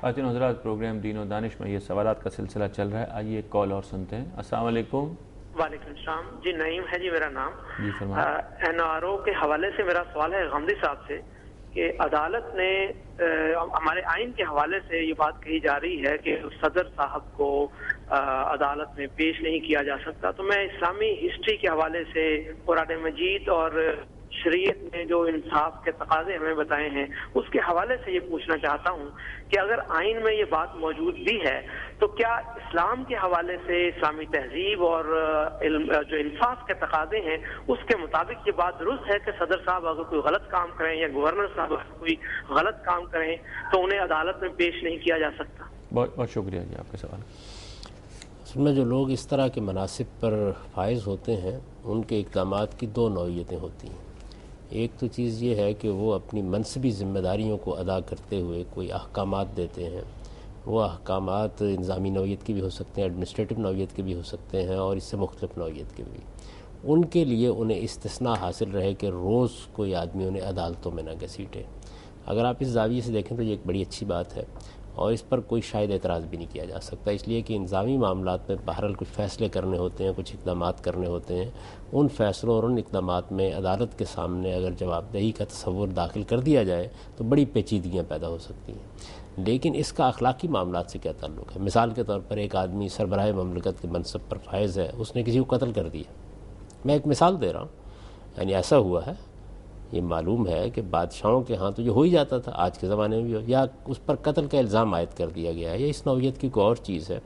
خواتین حضرات، پروگرام دین و دانش میں یہ سوالات کا سلسلہ چل رہا ہے. آئیے ایک کال اور سنتے ہیں. السلام علیکم. وعلیکم السلام جی. نعیم ہے جی میرا نام. جی فرمائیں. NRO کے حوالے سے میرا سوال ہے غامدی صاحب سے کہ عدالت نے ہمارے آئین کے حوالے سے یہ بات کہی جا رہی ہے کہ صدر صاحب کو عدالت میں پیش نہیں کیا جا سکتا. تو میں اسلامی ہسٹری کے حوالے سے قرآن مجید اور شریعت نے جو انصاف کے تقاضے ہمیں بتائے ہیں اس کے حوالے سے یہ پوچھنا چاہتا ہوں کہ اگر آئین میں یہ بات موجود بھی ہے تو کیا اسلام کے حوالے سے اسلامی تہذیب اور جو انصاف کے تقاضے ہیں اس کے مطابق یہ بات درست ہے کہ صدر صاحب اگر کوئی غلط کام کریں یا گورنر صاحب اگر کوئی غلط کام کریں تو انہیں عدالت میں پیش نہیں کیا جا سکتا؟ بہت بہت شکریہ جی آپ کا سوال. اس میں جو لوگ اس طرح کے مناصب پر فائز ہوتے ہیں ان کے اقدامات کی دو نوعیتیں ہوتی ہیں. ایک تو چیز یہ ہے کہ وہ اپنی منصبی ذمہ داریوں کو ادا کرتے ہوئے کوئی احکامات دیتے ہیں. وہ احکامات انظامی نوعیت کے بھی ہو سکتے ہیں، ایڈمنسٹریٹو نوعیت کے بھی ہو سکتے ہیں اور اس سے مختلف نوعیت کے بھی. ان کے لیے انہیں استثناء حاصل رہے کہ روز کوئی آدمی انہیں عدالتوں میں نہ گھسیٹے. اگر آپ اس زاویے سے دیکھیں تو یہ ایک بڑی اچھی بات ہے اور اس پر کوئی شاید اعتراض بھی نہیں کیا جا سکتا، اس لیے کہ انظامی معاملات میں بہرحال کچھ فیصلے کرنے ہوتے ہیں، کچھ اقدامات کرنے ہوتے ہیں. ان فیصلوں اور ان اقدامات میں عدالت کے سامنے اگر جواب دہی کا تصور داخل کر دیا جائے تو بڑی پیچیدگیاں پیدا ہو سکتی ہیں. لیکن اس کا اخلاقی معاملات سے کیا تعلق ہے؟ مثال کے طور پر ایک آدمی سربراہ مملکت کے منصب پر فائز ہے، اس نے کسی کو قتل کر دیا. میں ایک مثال دے رہا ہوں، یعنی ایسا ہوا ہے، یہ معلوم ہے کہ بادشاہوں کے ہاں تو یہ ہو ہی جاتا تھا، آج کے زمانے میں بھی ہو، یا اس پر قتل کا الزام عائد کر دیا گیا ہے یا اس نوعیت کی کوئی اور چیز ہے،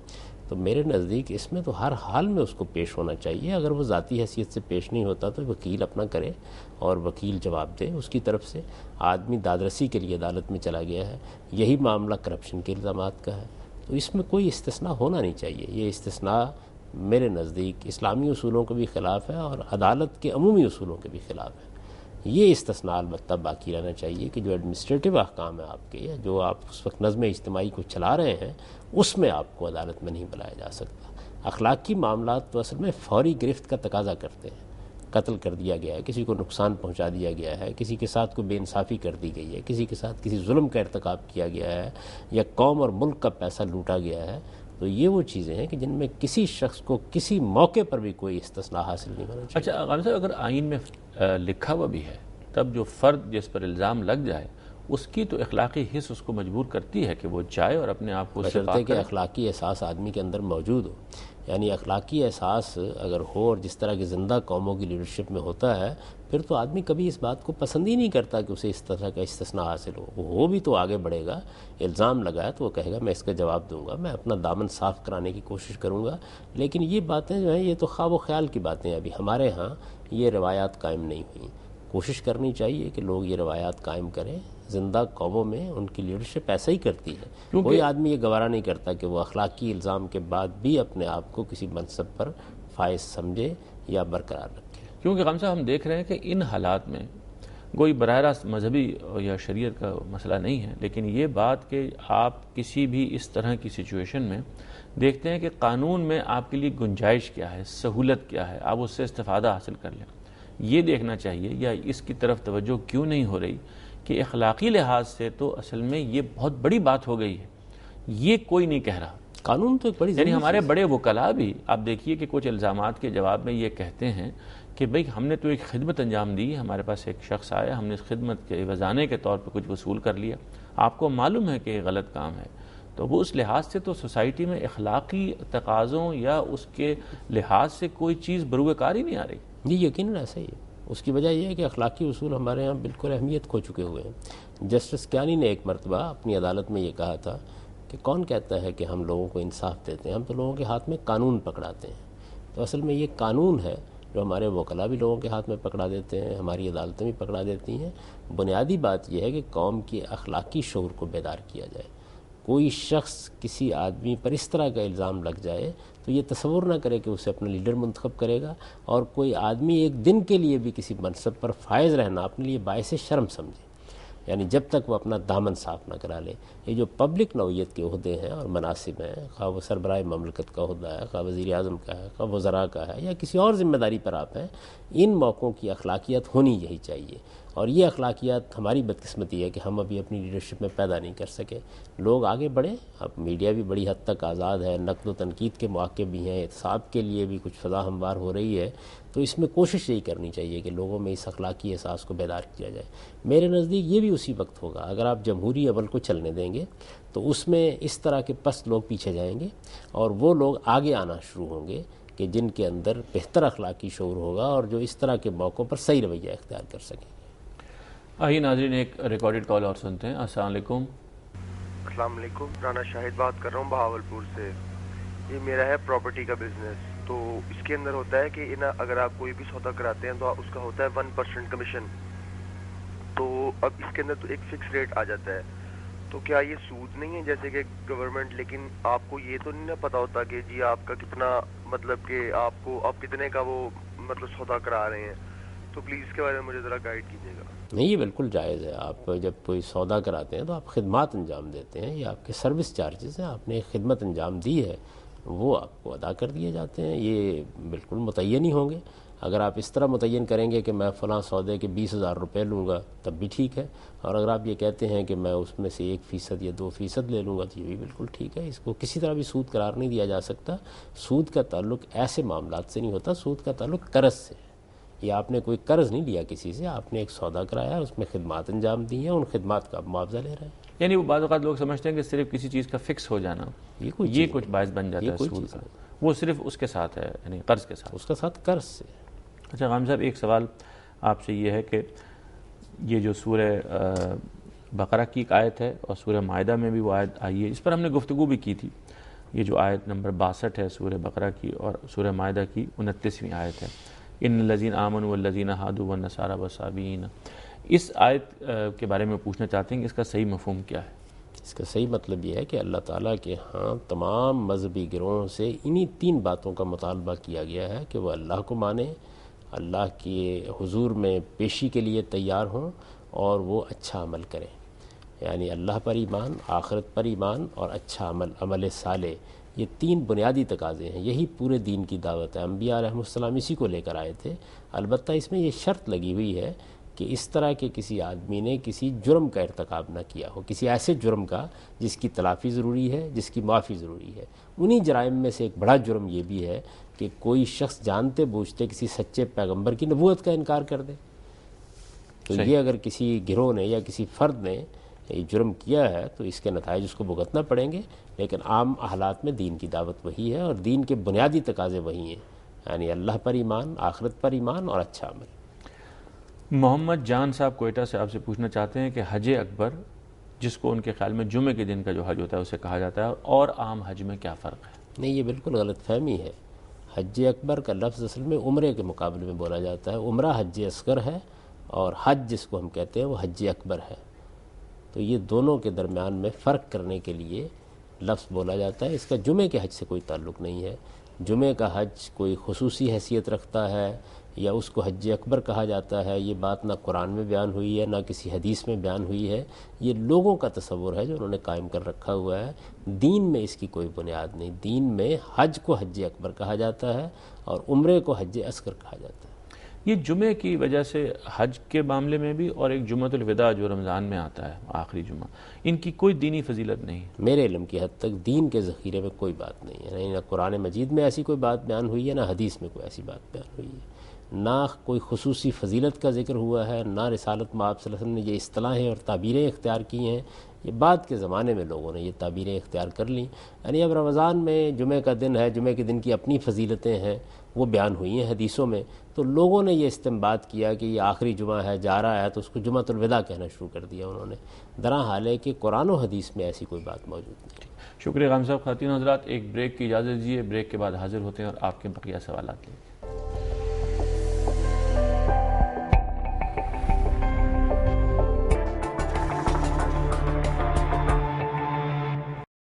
تو میرے نزدیک اس میں تو ہر حال میں اس کو پیش ہونا چاہیے. اگر وہ ذاتی حیثیت سے پیش نہیں ہوتا تو وکیل اپنا کرے اور وکیل جواب دے اس کی طرف سے. آدمی دادرسی کے لیے عدالت میں چلا گیا ہے، یہی معاملہ کرپشن کے الزامات کا ہے، تو اس میں کوئی استثناء ہونا نہیں چاہیے. یہ استثناء میرے نزدیک اسلامی اصولوں کے بھی خلاف ہے اور عدالت کے عمومی اصولوں کے بھی خلاف ہے. یہ استثناء البتہ باقی رہنا چاہیے کہ جو ایڈمنسٹریٹو احکام ہیں آپ کے، یا جو آپ اس وقت نظم اجتماعی کو چلا رہے ہیں، اس میں آپ کو عدالت میں نہیں بلایا جا سکتا. اخلاقی معاملات تو اصل میں فوری گرفت کا تقاضا کرتے ہیں. قتل کر دیا گیا ہے، کسی کو نقصان پہنچا دیا گیا ہے، کسی کے ساتھ کوئی بے انصافی کر دی گئی ہے، کسی کے ساتھ کسی ظلم کا ارتکاب کیا گیا ہے یا قوم اور ملک کا پیسہ لوٹا گیا ہے، تو یہ وہ چیزیں ہیں کہ جن میں کسی شخص کو کسی موقع پر بھی کوئی استثناء حاصل نہیں ہونا چاہیے. اچھا غالب صاحب، اگر آئین میں لکھا ہوا بھی ہے تب جو فرد جس پر الزام لگ جائے اس کی تو اخلاقی حس اس کو مجبور کرتی ہے کہ وہ جائے اور اپنے آپ کو اس سے پاک کرے. کہ اخلاقی احساس آدمی کے اندر موجود ہو، یعنی اخلاقی احساس اگر ہو اور جس طرح کی زندہ قوموں کی لیڈرشپ میں ہوتا ہے، پھر تو آدمی کبھی اس بات کو پسند ہی نہیں کرتا کہ اسے اس طرح کا استثناء حاصل ہو. وہ بھی تو آگے بڑھے گا. الزام لگایا تو وہ کہے گا میں اس کا جواب دوں گا، میں اپنا دامن صاف کرانے کی کوشش کروں گا. لیکن یہ باتیں جو ہیں یہ تو خواب و خیال کی باتیں ہیں. ابھی ہمارے ہاں یہ روایات قائم نہیں ہوئیں. کوشش کرنی چاہیے کہ لوگ یہ روایات قائم کریں. زندہ قوموں میں ان کی لیڈرشپ ایسا ہی کرتی ہے. کوئی آدمی یہ گوارا نہیں کرتا کہ وہ اخلاقی الزام کے بعد بھی اپنے آپ کو کسی منصب پر فائز سمجھے یا برقرار رکھے. کیونکہ غم صاحب ہم دیکھ رہے ہیں کہ ان حالات میں کوئی براہ راست مذہبی یا شریعت کا مسئلہ نہیں ہے، لیکن یہ بات کہ آپ کسی بھی اس طرح کی سچویشن میں دیکھتے ہیں کہ قانون میں آپ کے لیے گنجائش کیا ہے، سہولت کیا ہے، آپ اس سے استفادہ حاصل کر لیں. یہ دیکھنا چاہیے یا اس کی طرف توجہ کیوں نہیں ہو رہی کہ اخلاقی لحاظ سے تو اصل میں یہ بہت بڑی بات ہو گئی ہے. یہ کوئی نہیں کہہ رہا. قانون تو ایک بڑی یعنی ہمارے بڑے وکلاء بھی آپ دیکھیے کہ کچھ الزامات کے جواب میں یہ کہتے ہیں کہ بھئی ہم نے تو ایک خدمت انجام دی، ہمارے پاس ایک شخص آیا، ہم نے اس خدمت کے وزانے کے طور پر کچھ وصول کر لیا، آپ کو معلوم ہے کہ یہ غلط کام ہے. تو وہ اس لحاظ سے تو سوسائٹی میں اخلاقی تقاضوں یا اس کے لحاظ سے کوئی چیز بروئے کار ہی نہیں آ رہی. جی یقیناً ایسا ہی ہے. اس کی وجہ یہ ہے کہ اخلاقی اصول ہمارے ہاں بالکل اہمیت کھو چکے ہوئے ہیں. جسٹس کیانی نے ایک مرتبہ اپنی عدالت میں یہ کہا تھا کہ کون کہتا ہے کہ ہم لوگوں کو انصاف دیتے ہیں، ہم تو لوگوں کے ہاتھ میں قانون پکڑاتے ہیں. تو اصل میں یہ قانون ہے جو ہمارے وکلاء بھی لوگوں کے ہاتھ میں پکڑا دیتے ہیں، ہماری عدالتیں بھی پکڑا دیتی ہیں. بنیادی بات یہ ہے کہ قوم کی اخلاقی شعور کو بیدار کیا جائے. کوئی شخص کسی آدمی پر اس طرح کا الزام لگ جائے تو یہ تصور نہ کرے کہ اسے اپنا لیڈر منتخب کرے گا، اور کوئی آدمی ایک دن کے لیے بھی کسی منصب پر فائز رہنا اپنے لیے باعث شرم سمجھے، یعنی جب تک وہ اپنا دامن صاف نہ کرا لے. یہ جو پبلک نوعیت کے عہدے ہیں اور مناصب ہیں، خواہ وہ سربراہ مملکت کا عہدہ ہے، خواہ وزیر اعظم کا ہے، خواہ وزراء کا ہے، یا کسی اور ذمہ داری پر آپ ہیں، ان موقعوں کی اخلاقیات ہونی یہی چاہیے. اور یہ اخلاقیات ہماری بدقسمتی ہے کہ ہم ابھی اپنی لیڈرشپ میں پیدا نہیں کر سکے. لوگ آگے بڑھیں. اب میڈیا بھی بڑی حد تک آزاد ہے, نقد و تنقید کے مواقع بھی ہیں, احتساب کے لیے بھی کچھ فضا ہموار ہو رہی ہے, تو اس میں کوشش یہی کرنی چاہیے کہ لوگوں میں اس اخلاقی احساس کو بیدار کیا جائے. میرے نزدیک یہ بھی اسی وقت ہوگا اگر آپ جمہوری عمل کو چلنے دیں گے تو اس میں اس طرح کے پست لوگ پیچھے جائیں گے اور وہ لوگ آگے آنا شروع ہوں گے کہ جن کے اندر بہتر اخلاقی شعور ہوگا اور جو اس طرح کے موقعوں پر صحیح رویہ اختیار کر سکیں گے. آئیے ناظرین ایک ریکارڈڈ کال اور سنتے ہیں. السلام علیکم. السلام علیکم. رانا شاہد بات کر رہا ہوں بہاولپور سے. یہ میرا ہے پراپرٹی کا بزنس. تو اس کے اندر ہوتا ہے کہ اگر آپ کوئی بھی سودا کراتے ہیں تو اس کا ہوتا ہے 1% کمیشن. تو اب اس کے اندر تو ایک فکس ریٹ آ جاتا ہے. تو کیا یہ سود نہیں ہے جیسے کہ گورنمنٹ, لیکن آپ کو یہ تو نہیں نہ پتا ہوتا کہ جی آپ کا کتنا, مطلب کہ آپ کتنے کا وہ مطلب سودا کرا رہے ہیں. تو پلیز اس کے بارے میں مجھے ذرا گائیڈ کیجیے گا. نہیں, یہ بالکل جائز ہے. آپ جب کوئی سودا کراتے ہیں تو آپ خدمات انجام دیتے ہیں, یہ آپ کے سروس چارجز ہیں, آپ نے ایک خدمت انجام دی ہے وہ آپ کو ادا کر دیے جاتے ہیں. یہ بالکل متعین ہی ہوں گے. اگر آپ اس طرح متعین کریں گے کہ میں فلاں سودے کے 20,000 روپے لوں گا تب بھی ٹھیک ہے, اور اگر آپ یہ کہتے ہیں کہ میں اس میں سے 1% یا 2% لے لوں گا تو یہ بھی بالکل ٹھیک ہے. اس کو کسی طرح بھی سود قرار نہیں دیا جا سکتا. سود کا تعلق ایسے معاملات سے نہیں ہوتا, سود کا تعلق قرض سے ہے. یہ آپ نے کوئی قرض نہیں لیا کسی سے, آپ نے ایک سودا کرایا, اس میں خدمات انجام دی ہیں, ان خدمات کا آپ معاوضہ لے رہے ہیں. یعنی وہ بعض اوقات لوگ سمجھتے ہیں کہ صرف کسی چیز کا فکس ہو جانا یہ کچھ باعث بن جاتا ہے سود کا. وہ صرف اس کے ساتھ ہے, یعنی قرض کے ساتھ, اس کے ساتھ قرض سے. اچھا غام صاحب, ایک سوال آپ سے یہ ہے کہ یہ جو سورہ بقرہ کی ایک آیت ہے اور سورہ مائدہ میں بھی وہ آیت آئی ہے, اس پر ہم نے گفتگو بھی کی تھی. یہ جو آیت نمبر 62 ہے سورہ بقرہ کی اور سورہ مائدہ کی 29ویں آیت ہے, ان الذین آمنوا والذین ہادوا والنصارى والصابئین. اس آیت کے بارے میں پوچھنا چاہتے ہیں کہ اس کا صحیح مفہوم کیا ہے؟ اس کا صحیح مطلب یہ ہے کہ اللہ تعالیٰ کے ہاں تمام مذہبی گروہوں سے انہی 3 باتوں کا مطالبہ کیا گیا ہے کہ وہ اللہ کو مانیں, اللہ کے حضور میں پیشی کے لیے تیار ہوں اور وہ اچھا عمل کریں. یعنی اللہ پر ایمان, آخرت پر ایمان اور اچھا عمل, عمل صالح, یہ 3 بنیادی تقاضے ہیں. یہی پورے دین کی دعوت ہے. انبیاء علیہ السلام اسی کو لے کر آئے تھے. البتہ اس میں یہ شرط لگی ہوئی ہے کہ اس طرح کے کسی آدمی نے کسی جرم کا ارتکاب نہ کیا ہو, کسی ایسے جرم کا جس کی تلافی ضروری ہے, جس کی معافی ضروری ہے. انہی جرائم میں سے ایک بڑا جرم یہ بھی ہے کہ کوئی شخص جانتے بوجھتے کسی سچے پیغمبر کی نبوت کا انکار کر دے. تو یہ اگر کسی گروہ نے یا کسی فرد نے یہ جرم کیا ہے تو اس کے نتائج اس کو بھگتنا پڑیں گے. لیکن عام حالات میں دین کی دعوت وہی ہے اور دین کے بنیادی تقاضے وہی ہیں, یعنی اللہ پر ایمان, آخرت پر ایمان اور اچھا عمل. محمد جان صاحب کوئٹہ سے آپ سے پوچھنا چاہتے ہیں کہ حج اکبر, جس کو ان کے خیال میں جمعے کے دن کا جو حج ہوتا ہے اسے کہا جاتا ہے, اور عام حج میں کیا فرق ہے؟ نہیں, یہ بالکل غلط فہمی ہے. حج اکبر کا لفظ اصل میں عمرے کے مقابلے میں بولا جاتا ہے. عمرہ حج اصغر ہے اور حج جس کو ہم کہتے ہیں وہ حج اکبر ہے. تو یہ دونوں کے درمیان میں فرق کرنے کے لیے لفظ بولا جاتا ہے. اس کا جمعے کے حج سے کوئی تعلق نہیں ہے. جمعے کا حج کوئی خصوصی حیثیت رکھتا ہے یا اس کو حج اکبر کہا جاتا ہے, یہ بات نہ قرآن میں بیان ہوئی ہے نہ کسی حدیث میں بیان ہوئی ہے. یہ لوگوں کا تصور ہے جو انہوں نے قائم کر رکھا ہوا ہے. دین میں اس کی کوئی بنیاد نہیں. دین میں حج کو حج اکبر کہا جاتا ہے اور عمرے کو حج اصغر کہا جاتا ہے. یہ جمعے کی وجہ سے حج کے معاملے میں بھی اور ایک جمعۃ الوداع جو رمضان میں آتا ہے آخری جمعہ, ان کی کوئی دینی فضیلت نہیں. میرے علم کی حد تک دین کے ذخیرے میں کوئی بات نہیں ہے. نہ قرآن مجید میں ایسی کوئی بات بیان ہوئی ہے, نہ حدیث میں کوئی ایسی بات بیان ہوئی ہے, نہ کوئی خصوصی فضیلت کا ذکر ہوا ہے, نہ رسالت میں آپ صلی اللہ علیہ وسلم نے یہ اصطلاحیں اور تعبیریں اختیار کی ہیں. یہ بعد کے زمانے میں لوگوں نے یہ تعبیریں اختیار کر لیں. یعنی اب رمضان میں جمعہ کا دن ہے, جمعہ کے دن کی اپنی فضیلتیں ہیں, وہ بیان ہوئی ہیں حدیثوں میں, تو لوگوں نے یہ استنباط کیا کہ یہ آخری جمعہ ہے, جا رہا ہے, تو اس کو جمعۃ الوداع کہنا شروع کر دیا انہوں نے. درا حال ہے کہ قرآن و حدیث میں ایسی کوئی بات موجود نہیں. شکریہ غام صاحب. خواتین حضرات, ایک بریک کی اجازت دیجیے, بریک کے بعد حاضر ہوتے ہیں اور آپ کے بقیہ سوالات لیں.